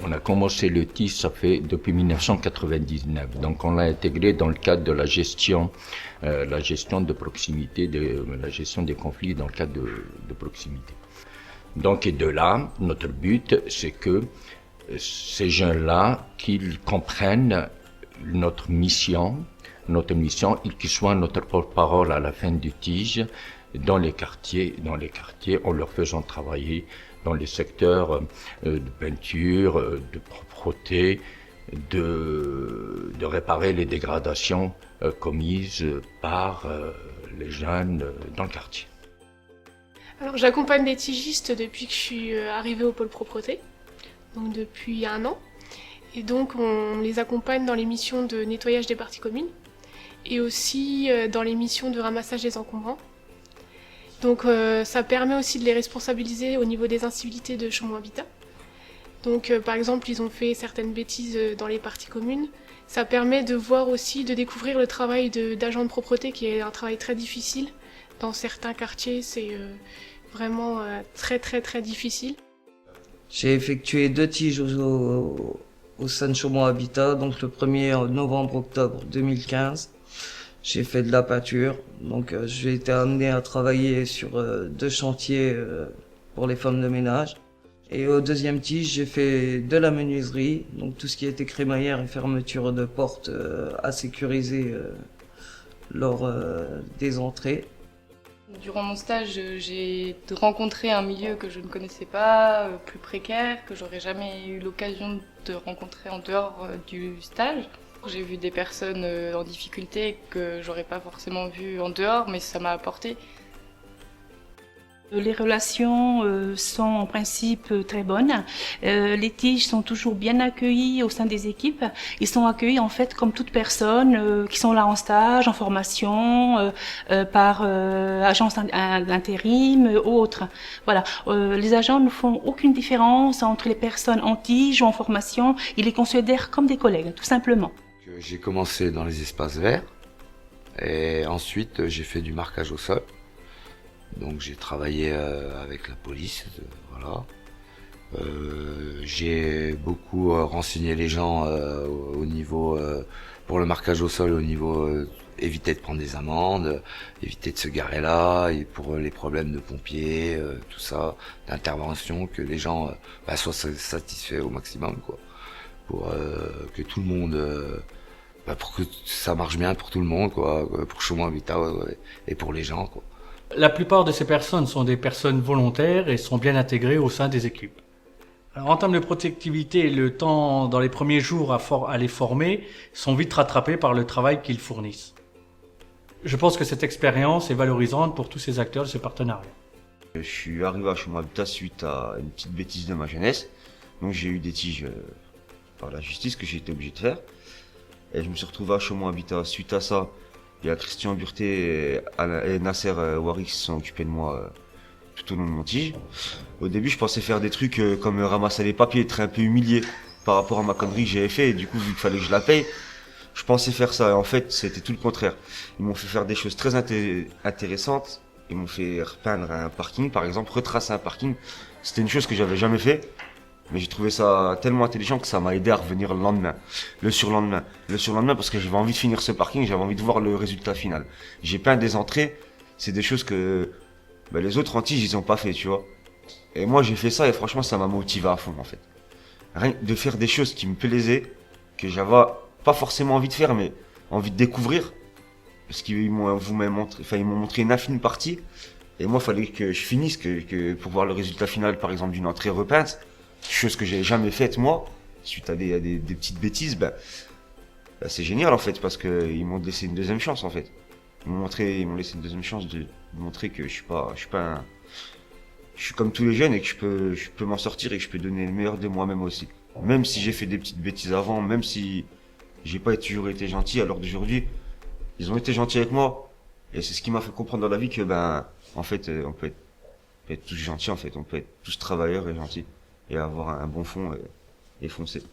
On a commencé le TIS, ça fait depuis 1999. Donc on l'a intégré dans le cadre de la gestion de proximité, la gestion des conflits dans le cadre de proximité. Donc et de là, notre but, c'est que ces jeunes-là, qu'ils comprennent notre mission et qu'ils soient notre porte-parole à la fin du TIG dans les quartiers, en leur faisant travailler dans les secteurs de peinture, de propreté, de réparer les dégradations commises par les jeunes dans le quartier. Alors j'accompagne des tigistes depuis que je suis arrivée au pôle propreté, donc depuis 1 an. Et donc on les accompagne dans les missions de nettoyage des parties communes et aussi dans les missions de ramassage des encombrants. Donc ça permet aussi de les responsabiliser au niveau des incivilités de Chaumont Habitat. Donc par exemple, ils ont fait certaines bêtises dans les parties communes. Ça permet de voir aussi, de découvrir le travail d'agent de propreté qui est un travail très difficile. Dans certains quartiers, c'est vraiment très très très difficile. J'ai effectué 2 tiges au sein de Chaumont Habitat, donc le premier en novembre-octobre 2015. J'ai fait de la peinture, donc j'ai été amené à travailler sur 2 chantiers pour les femmes de ménage. Et au deuxième tige, j'ai fait de la menuiserie, donc tout ce qui était crémaillère et fermeture de portes à sécuriser lors des entrées. Durant mon stage, j'ai rencontré un milieu que je ne connaissais pas, plus précaire, que j'aurais jamais eu l'occasion de rencontrer en dehors du stage. J'ai vu des personnes en difficulté que j'aurais pas forcément vues en dehors, mais ça m'a apporté. Les relations sont en principe très bonnes. Les tiges sont toujours bien accueillis au sein des équipes. Ils sont accueillis en fait comme toute personne qui sont là en stage, en formation, par agence d'intérim ou autres. Voilà. Les agents ne font aucune différence entre les personnes en tige ou en formation. Ils les considèrent comme des collègues, tout simplement. J'ai commencé dans les espaces verts et ensuite j'ai fait du marquage au sol. Donc j'ai travaillé avec la police, voilà. J'ai beaucoup renseigné les gens au niveau pour le marquage au sol, au niveau éviter de prendre des amendes, éviter de se garer là, et pour les problèmes de pompiers, tout ça, d'intervention, que les gens soient satisfaits au maximum, quoi, pour que tout le monde, pour que ça marche bien pour tout le monde, quoi, pour Chaumont Habitat et pour les gens, quoi. La plupart de ces personnes sont des personnes volontaires et sont bien intégrées au sein des équipes. Alors, en termes de productivité, le temps dans les premiers jours à les former sont vite rattrapés par le travail qu'ils fournissent. Je pense que cette expérience est valorisante pour tous ces acteurs de ce partenariat. Je suis arrivé à Chaumont Habitat suite à une petite bêtise de ma jeunesse. Donc j'ai eu des tiges par la justice que j'ai été obligé de faire. Et je me suis retrouvé à Chaumont Habitat suite à ça. Il y a Christian Burté et Nasser Warik qui se sont occupés de moi tout au long de mon tige. Au début, je pensais faire des trucs comme ramasser les papiers, être un peu humilié par rapport à ma connerie que j'avais fait. Et du coup, vu qu'il fallait que je la paye, je pensais faire ça. Et en fait, c'était tout le contraire. Ils m'ont fait faire des choses très intéressantes. Ils m'ont fait repeindre un parking, par exemple, retracer un parking. C'était une chose que j'avais jamais fait. Mais j'ai trouvé ça tellement intelligent que ça m'a aidé à revenir le lendemain, le surlendemain parce que j'avais envie de finir ce parking, j'avais envie de voir le résultat final. J'ai peint des entrées, c'est des choses que les autres antiges ils ont pas fait, tu vois. Et moi j'ai fait ça et franchement ça m'a motivé à fond en fait. Rien de faire des choses qui me plaisaient, que j'avais pas forcément envie de faire mais envie de découvrir, parce qu'ils m'ont montré une infime partie et moi il fallait que je finisse que pour voir le résultat final par exemple d'une entrée repeinte. Chose que j'ai jamais faite moi, suite à des petites bêtises, c'est génial en fait parce que ils m'ont laissé une deuxième chance en fait. Ils m'ont laissé une deuxième chance de montrer que je suis comme tous les jeunes et que je peux m'en sortir et que je peux donner le meilleur de moi-même aussi. Même si j'ai fait des petites bêtises avant, même si j'ai pas toujours été gentil, alors d'aujourd'hui, ils ont été gentils avec moi et c'est ce qui m'a fait comprendre dans la vie que en fait on peut être tous gentils en fait, on peut être tous travailleurs et gentils. Et avoir un bon fond et foncer.